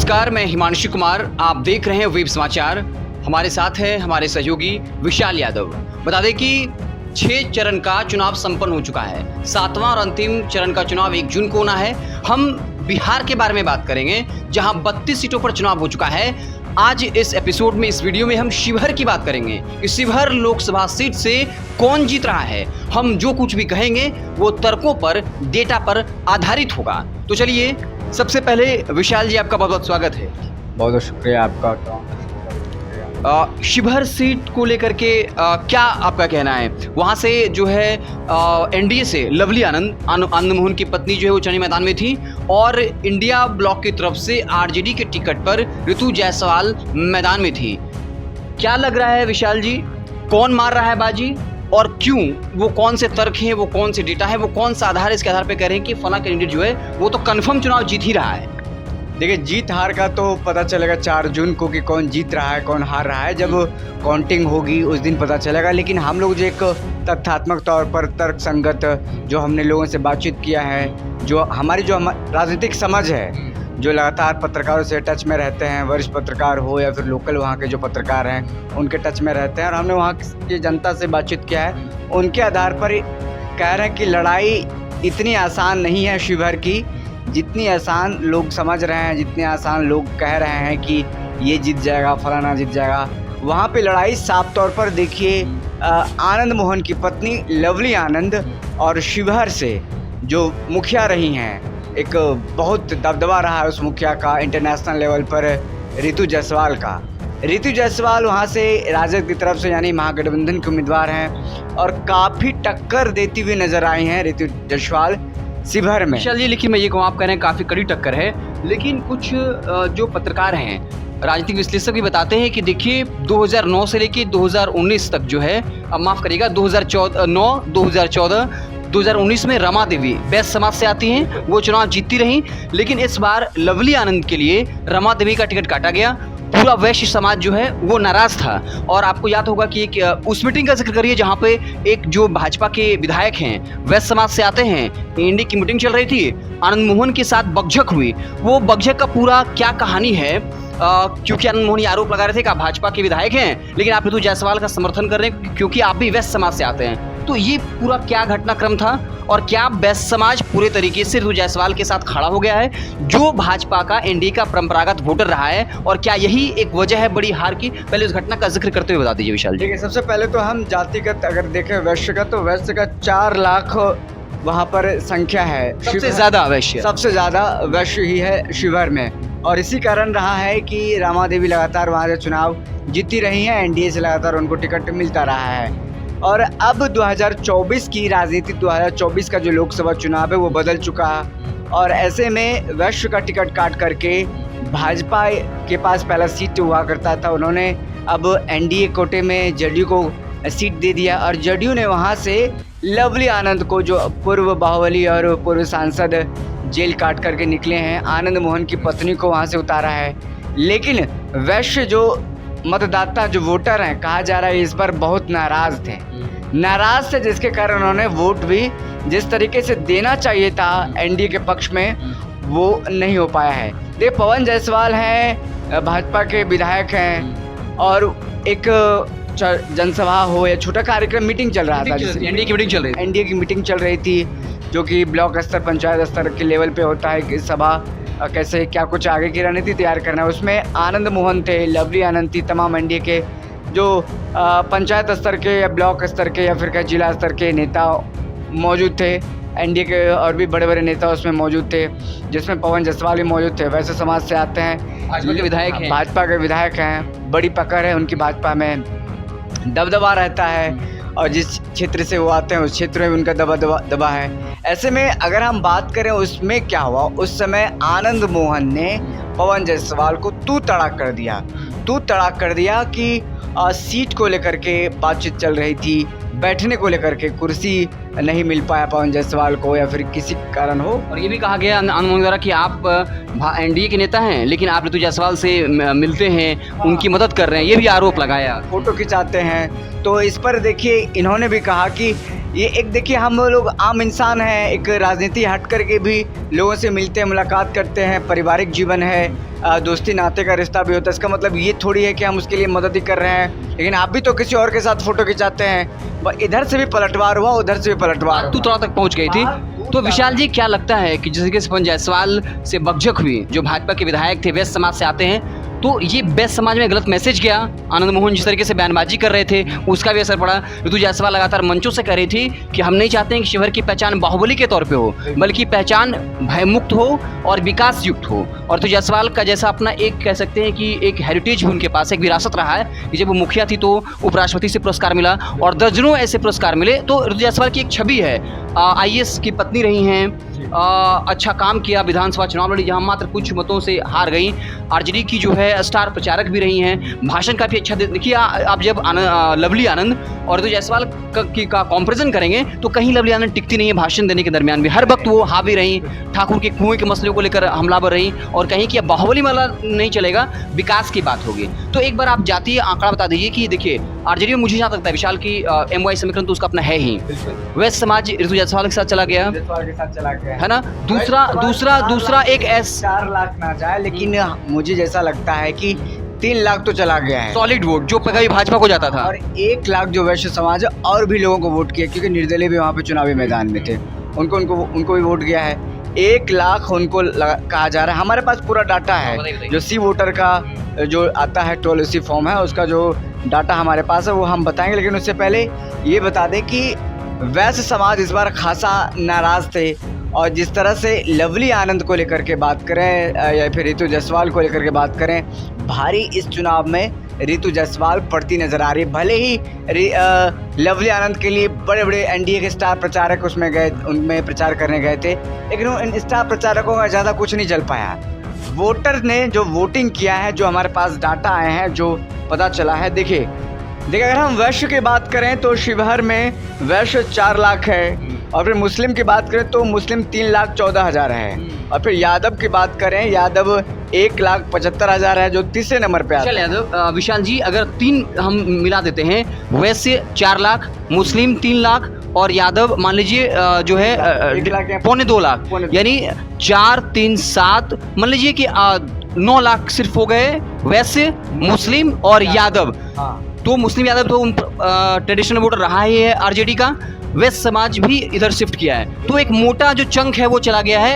नमस्कार, मैं हिमांशु कुमार। आप देख रहे हैं वेब समाचार। हमारे साथ है हमारे सहयोगी विशाल यादव। बता दें कि 6 चरण का चुनाव संपन्न हो चुका है। 7वां और अंतिम चरण का चुनाव 1 जून को होना है। हम बिहार के बारे में बात करेंगे, जहां 32 सीटों पर चुनाव हो चुका है। आज इस एपिसोड में, इस वीडियो में हम शिवहर की बात करेंगे कि शिवहर लोकसभा सीट से कौन जीत रहा है। हम जो कुछ भी कहेंगे वो तर्कों पर, डेटा पर आधारित होगा। तो चलिए, सबसे पहले विशाल जी, आपका बहुत बहुत स्वागत है। बहुत बहुत शुक्रिया आपका। शिवहर सीट को लेकर के क्या आपका कहना है? वहाँ से जो है एनडीए से लवली आनंद मोहन की पत्नी जो है वो चुनावी मैदान में थी, और इंडिया ब्लॉक की तरफ से आरजेडी के टिकट पर ऋतु जायसवाल मैदान में थी। क्या लग रहा है विशाल जी, कौन मार रहा है बाजी और क्यों? वो कौन से तर्क हैं, वो कौन से डेटा है, वो कौन सा आधार है इसके आधार पर कह रहे हैं कि फला कैंडिडेट जो है वो तो कन्फर्म चुनाव जीत ही रहा है? देखिए, जीत हार का तो पता चलेगा 4 जून को कि कौन जीत रहा है कौन हार रहा है। जब काउंटिंग होगी उस दिन पता चलेगा। लेकिन हम लोग जो एक तथ्यात्मक तौर पर तर्क संगत जो हमने लोगों से बातचीत किया है, जो हमारी राजनीतिक समझ है, जो लगातार पत्रकारों से टच में रहते हैं, वरिष्ठ पत्रकार हो या फिर लोकल वहाँ के जो पत्रकार हैं उनके टच में रहते हैं, और हमने वहाँ की जनता से बातचीत किया है, उनके आधार पर कह रहे हैं कि लड़ाई इतनी आसान नहीं है शिवहर की जितनी आसान लोग समझ रहे हैं, जितने आसान लोग कह रहे हैं कि ये जीत जाएगा, फलाना जीत जाएगा। वहाँ पे लड़ाई साफ तौर पर देखिए, आनंद मोहन की पत्नी लवली आनंद और शिवहर से जो मुखिया रही हैं, एक बहुत दबदबा रहा है उस मुखिया का इंटरनेशनल लेवल पर, ऋतु जायसवाल का। ऋतु जायसवाल वहाँ से राजद की तरफ से यानी महागठबंधन के उम्मीदवार हैं और काफ़ी टक्कर देती हुई नजर आई हैं ऋतु जायसवाल शिवहर में। विशाल जी, लेकिन मैं ये कहूँ, आप कह रहे हैं काफ़ी कड़ी टक्कर है, लेकिन कुछ जो पत्रकार हैं, राजनीतिक विश्लेषक भी बताते हैं कि देखिए 2009 से लेकर 2019 तक जो है, अब माफ़ करिएगा, 2014, 2019 में रमा देवी वैश्य समाज से आती हैं, वो चुनाव जीतती रहीं। लेकिन इस बार लवली आनंद के लिए रमा देवी का टिकट काटा गया। पूरा वैश्य समाज जो है वो नाराज था। और आपको याद होगा कि एक उस मीटिंग का जिक्र करिए जहां पे एक जो भाजपा के विधायक हैं, वैश्य समाज से आते हैं, इंडी की मीटिंग चल रही थी, आनंद मोहन के साथ बकझक हुई। वो बकझक का पूरा क्या कहानी है? क्योंकि आनंद मोहन ये आरोप लगा रहे थे कि आप भाजपा के विधायक हैं, लेकिन आप ऋतु जायसवाल का समर्थन कर रहे हैं क्योंकि आप भी वैश्य समाज से आते हैं। तो ये पूरा क्या घटनाक्रम था, और क्या वैश्य समाज पूरे तरीके से ऋतु जायसवाल के साथ खड़ा हो गया है, जो भाजपा का एनडीए का परंपरागत वोटर रहा है, और क्या यही एक वजह है बड़ी हार की? पहले उस घटना का जिक्र करते हुए बता दीजिए विशाल जी। देखिए, सबसे पहले तो हम जातिगत अगर देखें वैश्य का, तो वैश्य का 4 लाख वहाँ पर संख्या है। सबसे ज़्यादा वैश्य, सबसे ज़्यादा वैश्य ही है शिवहर में, और इसी कारण रहा है कि रमा देवी लगातार वहाँ से चुनाव जीती रही हैं, एनडीए से लगातार उनको टिकट मिलता रहा है। और अब 2024 की राजनीति, 2024 का जो लोकसभा चुनाव है वो बदल चुका है, और ऐसे में वैश्य का टिकट काट करके भाजपा के पास पहला सीट हुआ करता था, उन्होंने अब एनडीए कोटे में जदयू को सीट दे दिया, और जदयू ने वहाँ से लवली आनंद को, जो पूर्व बाहुबली और पूर्व सांसद जेल काट करके निकले हैं, आनंद मोहन की पत्नी को वहाँ से उतारा है। लेकिन वैश्य जो मतदाता, जो वोटर हैं, कहा जा रहा है इस पर बहुत नाराज थे, जिसके कारण उन्होंने वोट भी जिस तरीके से देना चाहिए था एनडीए के पक्ष में, वो नहीं हो पाया है। देखिए, पवन जायसवाल हैं, भाजपा के विधायक हैं, और एक जनसभा हो या छोटा कार्यक्रम, मीटिंग चल रहा था, एनडीए की मीटिंग चल रही थी, जो कि ब्लॉक स्तर, पंचायत स्तर के लेवल पे होता है कि सभा कैसे क्या कुछ आगे की रणनीति तैयार करना है। उसमें आनंद मोहन थे, लवली आनंद थी, तमाम एनडीए के जो पंचायत स्तर के या ब्लॉक स्तर के या फिर क्या जिला स्तर के नेता मौजूद थे। एनडीए के और भी बड़े बड़े नेता उसमें मौजूद थे, जिसमें पवन जायसवाल भी मौजूद थे। वैसे समाज से आते हैं, भाजपा के विधायक हैं, बड़ी पकड़ है उनकी, भाजपा में दबदबा रहता है, और जिस क्षेत्र से वो आते हैं उस क्षेत्र में उनका दबा है। ऐसे में अगर हम बात करें उसमें क्या हुआ, उस समय आनंद मोहन ने पवन जायसवाल को तू तड़ाक कर दिया कि सीट को लेकर के बातचीत चल रही थी, बैठने को लेकर के कुर्सी नहीं मिल पाया पवन जायसवाल को, या फिर किसी कारण हो। और ये भी कहा गया आनंद मोहन द्वारा कि आप एनडीए के नेता हैं, लेकिन आप ऋतु जायसवाल से मिलते हैं, उनकी मदद कर रहे हैं, ये भी आरोप लगाया, फोटो खिंचाते हैं। तो इस पर देखिए, इन्होंने भी कहा कि ये एक, देखिए, हम लोग आम इंसान हैं, एक राजनीति हट करके भी लोगों से मिलते हैं, मुलाकात करते हैं, पारिवारिक जीवन है, दोस्ती नाते का रिश्ता भी होता है। इसका मतलब ये थोड़ी है कि हम उसके लिए मदद ही कर रहे हैं, लेकिन आप भी तो किसी और के साथ फोटो खिंचाते हैं। इधर से भी पलटवार हुआ, उधर से भी पलटवार तू थोड़ा तक पहुंच गई थी। तो विशाल जी, क्या लगता है कि जैसे कि सपन जायसवाल से बकझक हुई, जो भाजपा के विधायक थे, वैश्य समाज से आते हैं, तो ये वैश्य समाज में गलत मैसेज गया? आनंद मोहन जिस तरीके से बयानबाजी कर रहे थे उसका भी असर पड़ा। ऋतु जायसवाल लगातार मंचों से कह रही थी कि हम नहीं चाहते हैं कि शिवहर की पहचान बाहुबली के तौर पे हो, बल्कि पहचान भयमुक्त हो और विकास युक्त हो। और ऋतु जायसवाल का जैसा अपना एक कह सकते हैं कि एक हेरिटेज भी उनके पास, एक विरासत रहा है कि जब वो मुखिया थी तो उपराष्ट्रपति से पुरस्कार मिला और दर्जनों ऐसे पुरस्कार मिले। तो ऋतु जायसवाल की एक छवि है, IAS की पत्नी रही हैं, अच्छा काम किया, विधानसभा चुनाव लड़ी जहां मात्र कुछ मतों से हार गई। आरजेडी की जो है स्टार प्रचारक भी रही हैं, भाषण काफ़ी अच्छा देखिए। आप जब लवली आनंद और ऋतु जायसवाल का कंपैरिजन करेंगे तो कहीं लवली आनंद टिकती नहीं है भाषण देने के दरमियान भी। हर वक्त वो हावी रही, ठाकुर के कुएं के मसले को लेकर हमलावर रही और कहीं कि अब बाहुबली वाला नहीं चलेगा, विकास की बात होगी। तो एक बार आप जातीय आंकड़ा बता दीजिए कि देखिए आरजेडी में मुझे जहाँ लगता है विशाल की MY समीकरण तो उसका अपना है ही, वैश्य समाज ऋतु जायसवाल के साथ चला गया है ना। दूसरा एक 4 लाख ना जाए, लेकिन मुझे जैसा लगता है कि 3 लाख तो चला गया है सॉलिड वोट जो कभी भाजपा को जाता था, और 1 लाख जो वैश्य समाज है और भी लोगों को वोट किया, क्योंकि निर्दलीय भी वहाँ पे चुनावी मैदान में थे, उनको भी वोट गया है। 1 लाख उनको कहा जा रहा है। हमारे पास पूरा डाटा है, जो सी वोटर का जो आता है टोल सी फॉर्म है, उसका जो डाटा हमारे पास है वो हम बताएंगे। लेकिन उससे पहले ये बता दें कि वैश्य समाज इस बार खासा नाराज थे, और जिस तरह से लवली आनंद को लेकर के बात करें या फिर ऋतु जायसवाल को लेकर के बात करें, भारी इस चुनाव में ऋतु जायसवाल पड़ती नजर आ रही है। भले ही लवली आनंद के लिए बड़े बड़े NDA के स्टार प्रचारक उसमें गए, उनमें प्रचार करने गए थे, लेकिन इन स्टार प्रचारकों का ज़्यादा कुछ नहीं चल पाया। वोटर ने जो वोटिंग किया है, जो हमारे पास डाटा आए हैं, जो पता चला है, देखिए अगर हम वैश्य की बात करें तो शिवहर में वैश्य 4 लाख है, और फिर मुस्लिम की बात करें तो मुस्लिम 3,14,000 है, और फिर यादव की बात करें, यादव 1,75,000 है, जो तीसरे नंबर पे आता है। यादव विशाल जी, अगर 3 हम मिला देते हैं, वैसे 4 लाख, मुस्लिम 3 लाख और यादव मान लीजिए जो है 1 लाख या 2.25 लाख, यानी 4, 3, 7 मान लीजिए कि 9 लाख सिर्फ हो गए वैसे, मुस्लिम और यादव। तो मुस्लिम यादव तो ट्रेडिशनल वोटर रहा ही है आरजेडी का, वैश्य समाज भी इधर शिफ्ट किया है, तो एक मोटा जो चंक है वो चला गया है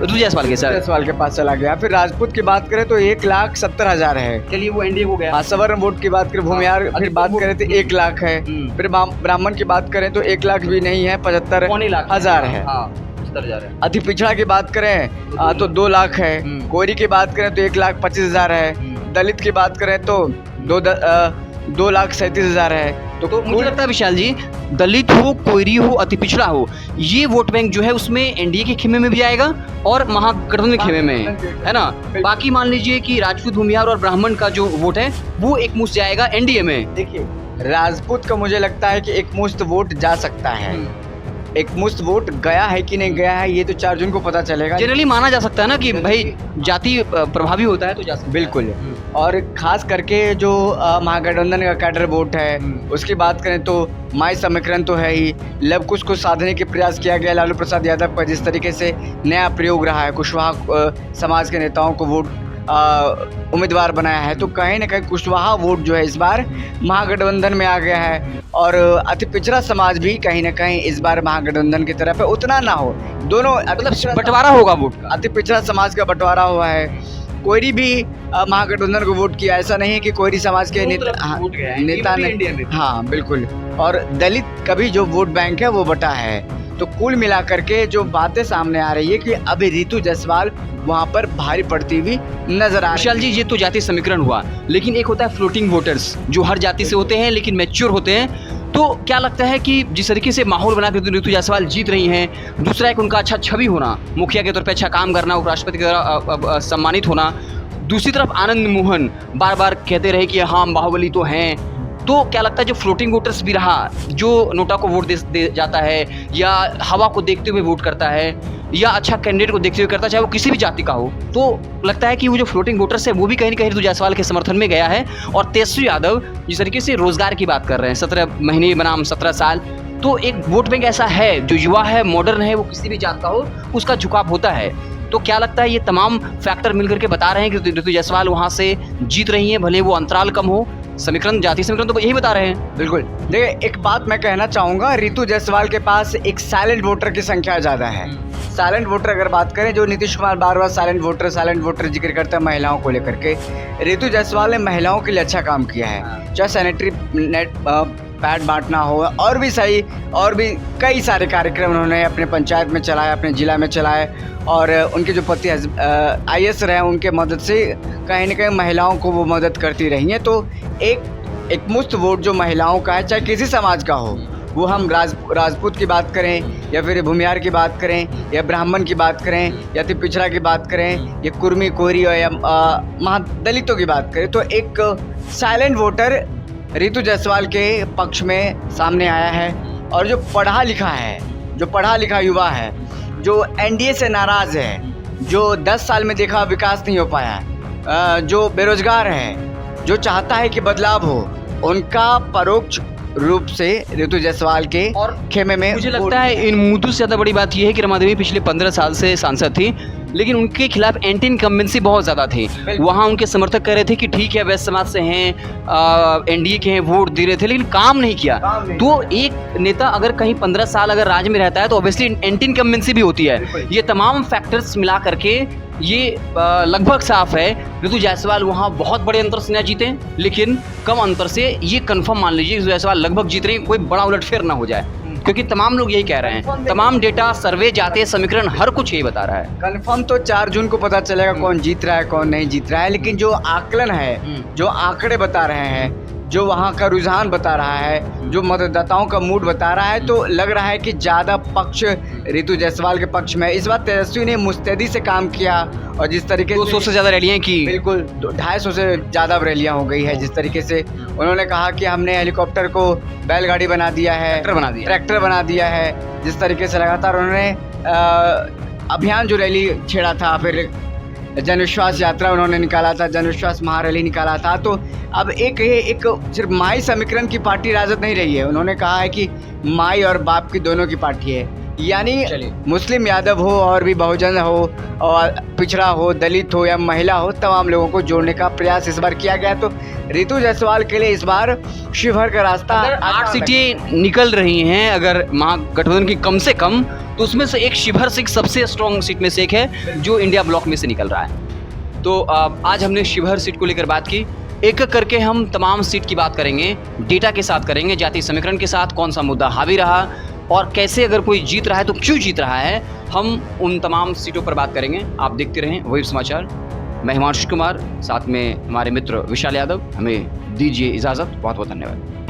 ऋतु जायसवाल के साथ, जायसवाल के पास चला गया। फिर राजपूत की बात करें तो 1,70,000 है, चलिए वो NDA हो गया। सवर्ण वोट की बात करें, भूमियार फिर बात करें तो 1 लाख है, फिर ब्राह्मण की बात करें तो 1 लाख भी नहीं है, 75,000 है। अति पिछड़ा की बात करें तो 2 लाख है, कोरी की बात करें तो 1,25,000 है, दलित की बात करें तो 2,37,000 है। तो मुझे लगता है विशाल जी, दलित हो, कोयरी हो, अति पिछड़ा हो, ये वोट बैंक जो है उसमें NDA के खेमे में भी आएगा और महागठबंधन के खेमे में, है ना। बाकी मान लीजिए कि राजपूत, भूमियार और ब्राह्मण का जो वोट है वो एक मुश्त जाएगा NDA में। देखिए राजपूत का मुझे लगता है कि एक मुश्त वोट जा सकता है, एक मुश्त वोट गया है कि नहीं गया है ये तो 4 जून को पता चलेगा। जनरली माना जा सकता है ना कि भाई जाति प्रभावी होता है तो जा सकता है। बिल्कुल। और खास करके जो महागठबंधन का कैडर वोट है उसकी बात करें तो माई समीकरण तो है ही, लव कुछ को साधने के प्रयास किया गया लालू प्रसाद यादव का, जिस तरीके से नया प्रयोग रहा है, कुशवाहा समाज के नेताओं को वोट उम्मीदवार बनाया है, तो कहीं ना कहीं कुशवाहा वोट जो है इस बार महागठबंधन में आ गया है, और अति पिछड़ा समाज भी कहीं ना कहीं इस बार महागठबंधन की तरफ है। उतना ना हो, दोनों मतलब बंटवारा होगा वोट का, अति पिछड़ा समाज का बंटवारा हुआ है। कोयरी भी महागठबंधन को वोट किया, ऐसा नहीं है कि कोयरी समाज के नेता ने, हाँ बिल्कुल, और दलित का भी जो वोट बैंक है वो बटा है। तो कुल मिलाकर के जो बातें सामने आ रही है कि अभी ऋतु जायसवाल वहाँ पर भारी पड़ती हुई नजर आ रही है। विशाल जी, ये तो जाति समीकरण हुआ, लेकिन एक होता है फ्लोटिंग वोटर्स जो हर जाति से होते हैं लेकिन मैच्योर होते हैं। तो क्या लगता है कि जिस तरीके से माहौल बना के ऋतु जायसवाल जीत रही हैं, दूसरा एक उनका अच्छा छवि होना, मुखिया के तौर पर अच्छा काम करना, उपराष्ट्रपति के द्वारा सम्मानित होना, दूसरी तरफ आनंद मोहन बार बार कहते रहे कि हाँ बाहुबली तो हैं, तो क्या लगता है जो फ्लोटिंग वोटर्स भी रहा, जो नोटा को वोट दे जाता है या हवा को देखते हुए वोट करता है या अच्छा कैंडिडेट को देखते हुए करता है, चाहे वो किसी भी जाति का हो, तो लगता है कि वो जो फ्लोटिंग वोटर्स है वो भी कहीं ना कहीं ऋतु जायसवाल के समर्थन में गया है। और तेजस्वी यादव जिस तरीके से रोजगार की बात कर रहे हैं, 17 महीने बनाम 17 साल, तो एक वोट बैंक ऐसा है जो युवा है, मॉडर्न है, वो किसी भी जात का हो उसका झुकाव होता है। तो क्या लगता है ये तमाम फैक्टर मिलकर के बता रहे हैं कि ऋतु जायसवाल वहाँ से जीत रही हैं, भले वो अंतराल कम हो, समीकरण जातीय समीकरण तो यही बता रहे हैं। बिल्कुल। देखिए, एक बात मैं कहना चाहूँगा, ऋतु जायसवाल के पास एक साइलेंट वोटर की संख्या ज़्यादा है। साइलेंट वोटर अगर बात करें, जो नीतीश कुमार बार बार साइलेंट वोटर जिक्र करता है महिलाओं को लेकर के, ऋतु जायसवाल ने महिलाओं के लिए अच्छा काम किया है। चाहे सैनिटरी नेट पैड बांटना हो, और भी कई सारे कार्यक्रम उन्होंने अपने पंचायत में चलाए, अपने ज़िला में चलाए, और उनके जो पति IAS रहे, उनके मदद से कहीं ना कहीं महिलाओं को वो मदद करती रही हैं। तो एक मुफ्त वोट जो महिलाओं का है, चाहे किसी समाज का हो, वो हम राजपूत की बात करें, या फिर भूमियार की बात करें, या ब्राह्मण की बात करें, या फिर पिछड़ा की बात करें, या कुर्मी कोरी या महादलितों की बात करें, तो एक साइलेंट वोटर ऋतु जायसवाल के पक्ष में सामने आया है। और जो पढ़ा लिखा युवा है, जो NDA से नाराज़ है, जो 10 साल में देखा विकास नहीं हो पाया, जो बेरोजगार है, जो चाहता है कि बदलाव हो, उनका परोक्ष रूप से ऋतु जायसवाल के और खेमे में मुझे लगता है इन मुद्दों से ज़्यादा बड़ी बात यह है कि रमा देवी पिछले 15 साल से सांसद थी, लेकिन उनके खिलाफ एंटी इनकम्बेंसी बहुत ज़्यादा थी। वहाँ उनके समर्थक कह रहे थे कि ठीक है, वैश्य समाज से हैं, NDA के हैं, वोट दे रहे थे, लेकिन काम नहीं किया। तो एक नेता अगर कहीं 15 साल अगर राज्य में रहता है तो ऑब्वियसली एंटी इनकम्बेंसी भी होती है। ये तमाम फैक्टर्स मिला करके ये लगभग साफ है, ऋतु जायसवाल वहाँ बहुत बड़े अंतर से न जीते, लेकिन कम अंतर से ये कंफर्म मान लीजिए ऋतु जायसवाल लगभग जीत रही, कोई बड़ा उलटफेर ना हो जाए, क्योंकि तमाम लोग यही कह रहे हैं, तमाम डेटा, सर्वे, जातीय समीकरण, हर कुछ यही बता रहा है। कंफर्म तो 4 जून को पता चलेगा कौन जीत रहा है, कौन नहीं जीत रहा है, लेकिन जो आकलन है, जो आंकड़े बता रहे हैं, जो वहाँ का रुझान बता रहा है, जो मतदाताओं का मूड बता रहा है, तो लग रहा है कि ज़्यादा पक्ष ऋतु जायसवाल के पक्ष में। इस बार तेजस्वी ने मुस्तैदी से काम किया, और जिस तरीके 200 से ज़्यादा रैलियाँ की, बिल्कुल 250 से ज़्यादा रैलियाँ हो गई है। जिस तरीके से उन्होंने कहा कि हमने हेलीकॉप्टर को बैलगाड़ी बना दिया है, ट्रैक्टर बना दिया है, जिस तरीके से लगातार उन्होंने अभियान जो रैली छेड़ा था, फिर जनविश्वास यात्रा उन्होंने निकाला था, जनविश्वास महारैली निकाला था। तो अब एक सिर्फ माई समीकरण की पार्टी राजद नहीं रही है, उन्होंने कहा है कि माई और बाप की दोनों की पार्टी है, यानी मुस्लिम यादव हो, और भी बहुजन हो, और पिछड़ा हो, दलित हो या महिला हो, तमाम लोगों को जोड़ने का प्रयास इस बार किया गया। तो ऋतु जायसवाल के लिए इस बार शिवहर का रास्ता, 8 सीटें निकल रही हैं अगर महागठबंधन की कम से कम, तो उसमें से एक शिवहर से सबसे स्ट्रॉन्ग सीट में से एक है जो इंडिया ब्लॉक में से निकल रहा है। तो आज हमने शिवहर सीट को लेकर बात की, एक करके हम तमाम सीट की बात करेंगे, डेटा के साथ करेंगे, जातीय समीकरण के साथ, कौन सा मुद्दा हावी रहा और कैसे अगर कोई जीत रहा है तो क्यों जीत रहा है, हम उन तमाम सीटों पर बात करेंगे। आप देखते रहें वही समाचार। मैं हिमांशु कुमार, साथ में हमारे मित्र विशाल यादव, हमें दीजिए इजाज़त। बहुत बहुत धन्यवाद।